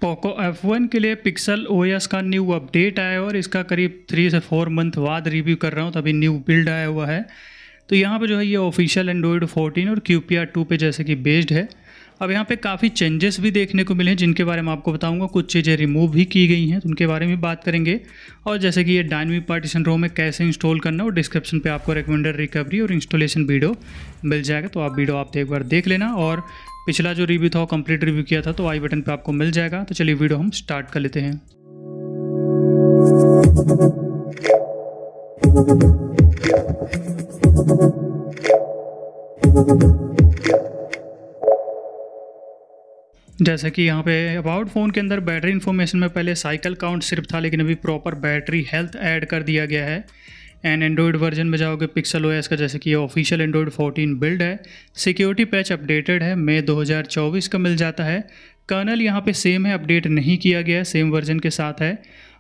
Poco F1 के लिए pixel OS का न्यू अपडेट आया है और इसका करीब 3 से 4 मंथ बाद रिव्यू कर रहा हूँ, तभी न्यू बिल्ड आया हुआ है। तो यहाँ पे जो है ये ऑफिशियल एंड्रॉयड 14 और QPR 2 पे जैसे कि बेस्ड है। अब यहाँ पे काफ़ी चेंजेस भी देखने को मिले हैं जिनके बारे में आपको बताऊंगा। कुछ चीज़ें रिमूव भी की गई हैं तो उनके बारे में बात करेंगे, और जैसे कि ये डायनेमिक पार्टीशन रोम में कैसे इंस्टॉल करना, और डिस्क्रिप्शन पे आपको रिकमेंडेड रिकवरी और इंस्टॉलेशन वीडियो मिल जाएगा, तो आप वीडियो आप एक बार देख लेना। और पिछला जो रिव्यू था वो कंप्लीट रिव्यू किया था तो आई बटन पे आपको मिल जाएगा। तो चलिए वीडियो हम स्टार्ट कर लेते हैं। जैसे कि यहाँ पे अबाउट फ़ोन के अंदर बैटरी इन्फॉर्मेशन में पहले साइकिल काउंट सिर्फ था, लेकिन अभी प्रॉपर बैटरी हेल्थ ऐड कर दिया गया है। एंड एंड्रॉयड वर्जन में जाओगे पिक्सल OS का, जैसे कि ये ऑफिशियल एंड्रॉयड 14 बिल्ड है। सिक्योरिटी पैच अपडेटेड है, मई 2024 का मिल जाता है। कर्नल यहाँ पे सेम है, अपडेट नहीं किया गया है, सेम वर्जन के साथ है।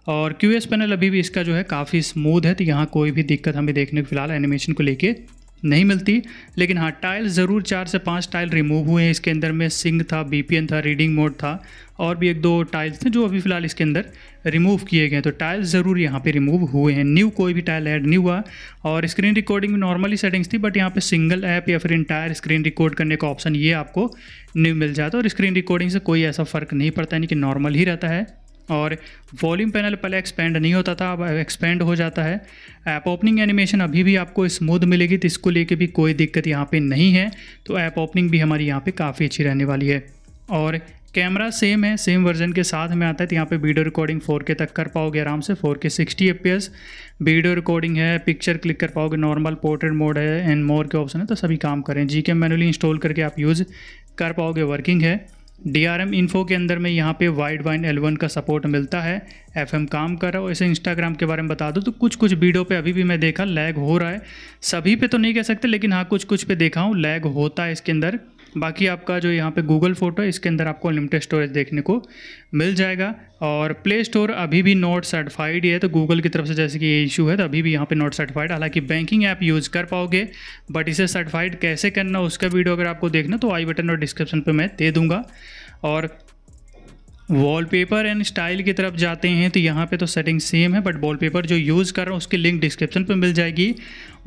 और QS पैनल अभी भी इसका जो है काफ़ी स्मूथ है, तो यहाँ कोई भी दिक्कत हमें देखने को फिलहाल एनिमेशन को लेके नहीं मिलती। लेकिन हाँ, टाइल ज़रूर 4 से 5 टाइल रिमूव हुए हैं इसके अंदर में। सिंक था, BPN था, रीडिंग मोड था, और भी 1-2 टाइल्स थे जो अभी फ़िलहाल इसके अंदर रिमूव किए गए हैं। तो टाइल ज़रूर यहाँ पे रिमूव हुए हैं, न्यू कोई भी टाइल ऐड नहीं हुआ। और स्क्रीन रिकॉर्डिंग में नॉर्मली सेटिंग्स थी, बट यहाँ पे सिंगल ऐप या फिर इंटायर स्क्रीन रिकॉर्ड करने का ऑप्शन ये आपको न्यू मिल जाता है। और स्क्रीन रिकॉर्डिंग से कोई ऐसा फ़र्क नहीं पड़ता, यानी कि नॉर्मल ही रहता है। और वॉल्यूम पैनल पहले एक्सपेंड नहीं होता था, अब एक्सपेंड हो जाता है। ऐप ओपनिंग एनिमेशन अभी भी आपको स्मूथ मिलेगी, तो इसको लेके भी कोई दिक्कत यहाँ पे नहीं है। तो ऐप ओपनिंग भी हमारी यहाँ पे काफ़ी अच्छी रहने वाली है। और कैमरा सेम है, सेम वर्जन के साथ में आता है। तो यहाँ पे वीडियो रिकॉर्डिंग 4K तक कर पाओगे आराम से, 4K 60 FPS वीडियो रिकॉर्डिंग है। पिक्चर क्लिक कर पाओगे, नॉर्मल पोर्ट्रेट मोड है, एंड मोर के ऑप्शन है, तो सभी काम करें। GCam मैनुअली इंस्टॉल करके आप यूज़ कर पाओगे, वर्किंग है। DRM इन्फो के अंदर में यहाँ पे वाइड वाइन L1 का सपोर्ट मिलता है। FM काम कर रहा हो। ऐसे इंस्टाग्राम के बारे में बता दूँ तो कुछ वीडियो पे अभी भी मैं देखा लैग हो रहा है। सभी पे तो नहीं कह सकते, लेकिन हाँ कुछ पे देखा हूँ लैग होता है इसके अंदर। बाकी आपका जो यहाँ पे गूगल फोटो है, इसके अंदर आपको अनलिमिटेड स्टोरेज देखने को मिल जाएगा। और प्ले स्टोर अभी भी नॉट सर्टिफाइड है, तो गूगल की तरफ से जैसे कि ये इशू है, तो अभी भी यहाँ पे नॉट सर्टिफाइड। हालांकि बैंकिंग ऐप यूज़ कर पाओगे, बट इसे सर्टिफाइड कैसे करना उसका वीडियो अगर आपको देखना तो आई बटन और डिस्क्रिप्शन पे मैं दे दूँगा। और वॉलपेपर एंड स्टाइल की तरफ जाते हैं तो यहाँ पे तो सेटिंग सेम है, बट वॉलपेपर जो यूज़ कर रहा हूँ उसकी लिंक डिस्क्रिप्शन पे मिल जाएगी।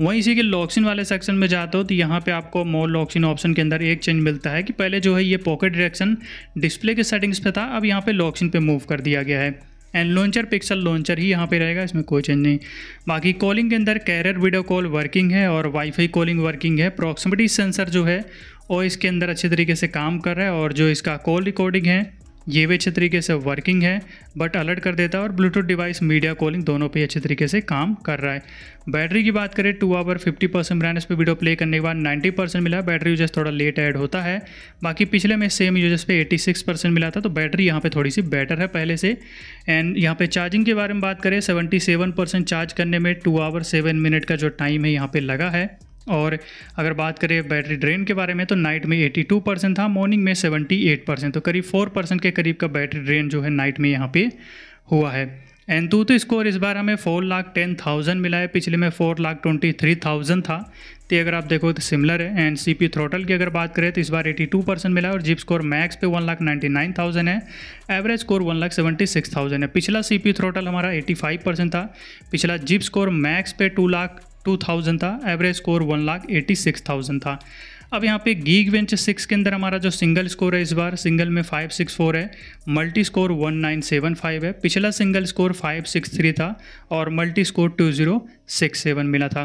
वहीं इसी के लॉक्स-इन वाले सेक्शन में जाते हो तो यहाँ पे आपको मोर लॉक्स-इन ऑप्शन के अंदर एक चेंज मिलता है कि पहले जो है ये पॉकेट डायरेक्शन डिस्प्ले के सेटिंग्स पे था, अब यहाँ पे लॉक्स-इन पे मूव कर दिया गया है। एंड लॉन्चर पिक्सल लॉन्चर ही यहाँ पे रहेगा, इसमें कोई चेंज नहीं। बाकी कॉलिंग के अंदर कैरियर वीडियो कॉल वर्किंग है और वाईफाई कॉलिंग वर्किंग है। प्रॉक्सिमिटी सेंसर जो है और इसके अंदर अच्छे तरीके से काम कर रहा है, और जो इसका कॉल रिकॉर्डिंग है ये भी अच्छे तरीके से वर्किंग है, बट अलर्ट कर देता है। और ब्लूटूथ डिवाइस मीडिया कॉलिंग दोनों पे अच्छे तरीके से काम कर रहा है। बैटरी की बात करें 2 आवर 50% ब्रांड्स पे वीडियो प्ले करने के बाद 90% मिला। बैटरी यूजेस थोड़ा लेट ऐड होता है, बाकी पिछले में सेम यूजेस पे 86% मिला था, तो बैटरी यहाँ पे थोड़ी सी बेटर है पहले से। एंड यहाँ पे चार्जिंग के बारे में बात करें 77% चार्ज करने में 2 आवर 7 मिनट का जो टाइम है यहाँ पे लगा है। और अगर बात करें बैटरी ड्रेन के बारे में तो नाइट में 82% था, मॉर्निंग में 78%, तो करीब 4% के करीब का बैटरी ड्रेन जो है नाइट में यहाँ पे हुआ है। एंतुतु स्कोर इस बार हमें 4,10,000 मिला है, पिछले में 4,23,000 था। तो अगर आप देखो तो सिमिलर है। एंड CPU थ्रोटल की अगर बात करें तो इस बार 82% मिला है, और जिप स्कोर मैक्स पे 1,99,000 है, एवरेज स्कोर 1,76,000 है। पिछला CPU थ्रोटल हमारा 85% था, पिछला जिप स्कोर मैक्स पे 2,02,000 था, एवरेज स्कोर 1,86,000 था। अब यहाँ पे Geekbench 6 के अंदर हमारा जो सिंगल स्कोर है इस बार सिंगल में 564 है, मल्टी स्कोर 1975 है। पिछला सिंगल स्कोर 563 था और मल्टी स्कोर 2067 मिला था।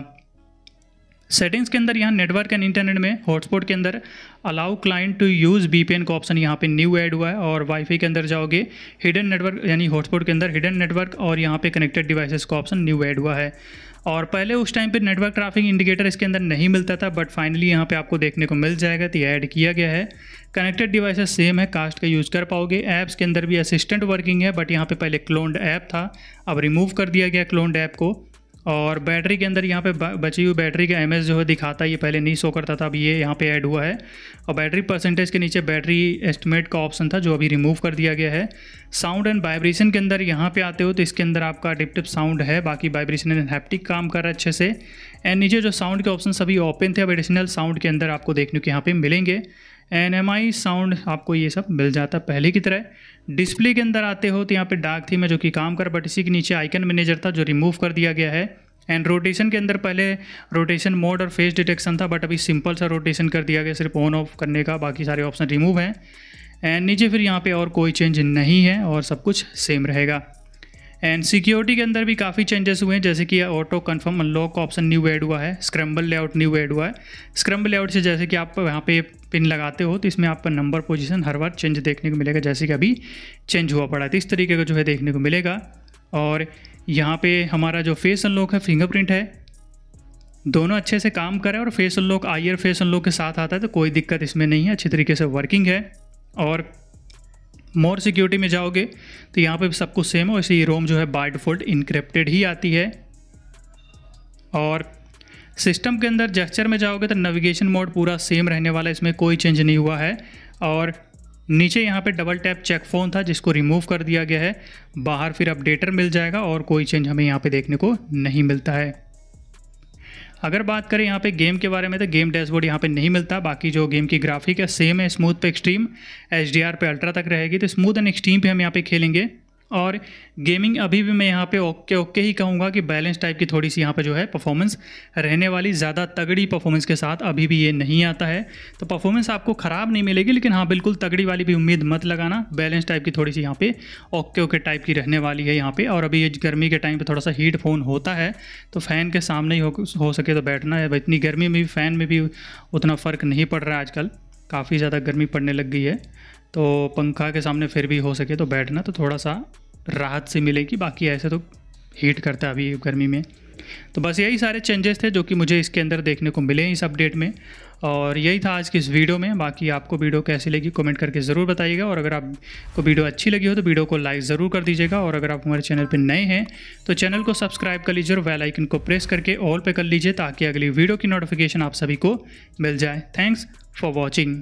सेटिंग्स के अंदर यहाँ नेटवर्क एंड इंटरनेट में हॉटस्पॉट के अंदर allow client to use VPN का ऑप्शन यहाँ पे न्यू ऐड हुआ है। और वाईफाई के अंदर जाओगे हिडन नेटवर्क, यानी हॉटस्पॉट के अंदर हिडन नेटवर्क, और यहाँ पे कनेक्टेड डिवाइसेस का ऑप्शन न्यू ऐड हुआ है। और पहले उस टाइम पे नेटवर्क ट्रैफिक इंडिकेटर इसके अंदर नहीं मिलता था, बट फाइनली यहाँ पे आपको देखने को मिल जाएगा, तो ये ऐड किया गया है। कनेक्टेड डिवाइसेस सेम है, कास्ट का यूज़ कर पाओगे। ऐप्स के अंदर भी असिस्टेंट वर्किंग है, बट यहाँ पे पहले क्लोन्ड ऐप था, अब रिमूव कर दिया गया क्लोन्ड ऐप को। और बैटरी के अंदर यहाँ पे बची हुई बैटरी का MS जो है दिखाता है, ये पहले नहीं शो करता था, अब ये यहाँ पे ऐड हुआ है। और बैटरी परसेंटेज के नीचे बैटरी एस्टिमेट का ऑप्शन था जो अभी रिमूव कर दिया गया है। साउंड एंड वाइब्रेशन के अंदर यहाँ पे आते हो तो इसके अंदर आपका डिप्टिप साउंड है, बाकी वाइब्रेशन एंड हैप्टिक काम कर रहा है अच्छे से। एंड नीचे जो साउंड के ऑप्शन सभी ओपन थे, अब एडिशनल साउंड के अंदर आपको देखने को यहाँ पे मिलेंगे। NMI साउंड आपको ये सब मिल जाता है पहले की तरह। डिस्प्ले के अंदर आते हो तो यहाँ पे डार्क थीम है जो कि काम कर, बट इसी के नीचे आइकन मैनेजर था जो रिमूव कर दिया गया है। एंड रोटेशन के अंदर पहले रोटेशन मोड और फेस डिटेक्शन था, बट अभी सिंपल सा रोटेशन कर दिया गया सिर्फ ऑन ऑफ करने का, बाकी सारे ऑप्शन रिमूव हैं। एंड नीचे फिर यहाँ पे और कोई चेंज नहीं है और सब कुछ सेम रहेगा। एंड सिक्योरिटी के अंदर भी काफ़ी चेंजेस हुए हैं, जैसे कि auto confirm unlock option new add हुआ है, स्क्रैम्बल लेआउट न्यू ऐड हुआ है। स्क्रैम्बल लेआउट से जैसे कि आप यहाँ पे पिन लगाते हो तो इसमें आपका नंबर पोजीशन हर बार चेंज देखने को मिलेगा, जैसे कि अभी चेंज हुआ पड़ा है, तो इस तरीके का जो है देखने को मिलेगा। और यहाँ पे हमारा जो फेस अनलॉक है, फिंगरप्रिंट है, दोनों अच्छे से काम कर रहे हैं और face unlock IR face unlock के साथ आता है, तो कोई दिक्कत इसमें नहीं है, अच्छी तरीके से वर्किंग है। और मोर सिक्योरिटी में जाओगे तो यहाँ पे सब कुछ सेम है, वैसे ये रोम जो है बाय डिफ़ॉल्ट इनक्रिप्टेड ही आती है। और सिस्टम के अंदर जेस्चर में जाओगे तो नेविगेशन मोड पूरा सेम रहने वाला है, इसमें कोई चेंज नहीं हुआ है। और नीचे यहाँ पे डबल टैप चेक फ़ोन था जिसको रिमूव कर दिया गया है, बाहर फिर अपडेटर मिल जाएगा और कोई चेंज हमें यहाँ पे देखने को नहीं मिलता है। अगर बात करें यहाँ पे गेम के बारे में तो गेम डैशबोर्ड यहाँ पे नहीं मिलता, बाकी जो गेम की ग्राफिक है सेम है, स्मूथ पे एक्सट्रीम, HDR पे अल्ट्रा तक रहेगी, तो स्मूथ एंड एक्सट्रीम पे हम यहाँ पे खेलेंगे। और गेमिंग अभी भी मैं यहाँ पे ओके ही कहूँगा कि बैलेंस टाइप की थोड़ी सी यहाँ पे जो है परफॉर्मेंस रहने वाली, ज़्यादा तगड़ी परफॉर्मेंस के साथ अभी भी ये नहीं आता है, तो परफॉर्मेंस आपको ख़राब नहीं मिलेगी, लेकिन हाँ बिल्कुल तगड़ी वाली भी उम्मीद मत लगाना। बैलेंस टाइप की थोड़ी सी यहाँ पे ओके टाइप की रहने वाली है यहाँ पे। और अभी ये गर्मी के टाइम पर थोड़ा सा हीट फ़ोन होता है, तो फ़ैन के सामने ही हो सके तो बैठना है। इतनी गर्मी में भी फ़ैन में भी उतना फ़र्क नहीं पड़ रहा है, आजकल काफ़ी ज़्यादा गर्मी पड़ने लग गई है, तो पंखा के सामने फिर भी हो सके तो बैठना, तो थोड़ा सा राहत से मिलेगी। बाकी ऐसे तो हीट करता है अभी गर्मी में। तो बस यही सारे चेंजेस थे जो कि मुझे इसके अंदर देखने को मिले इस अपडेट में, और यही था आज की इस वीडियो में। बाकी आपको वीडियो कैसी लगी कमेंट करके ज़रूर बताइएगा, और अगर आपको वीडियो अच्छी लगी हो तो वीडियो को लाइक ज़रूर कर दीजिएगा। और अगर आप हमारे चैनल पर नए हैं तो चैनल को सब्सक्राइब कर लीजिए और बेल आइकन को प्रेस करके ऑल पे कर लीजिए, ताकि अगली वीडियो की नोटिफिकेशन आप सभी को मिल जाए। Thanks for watching.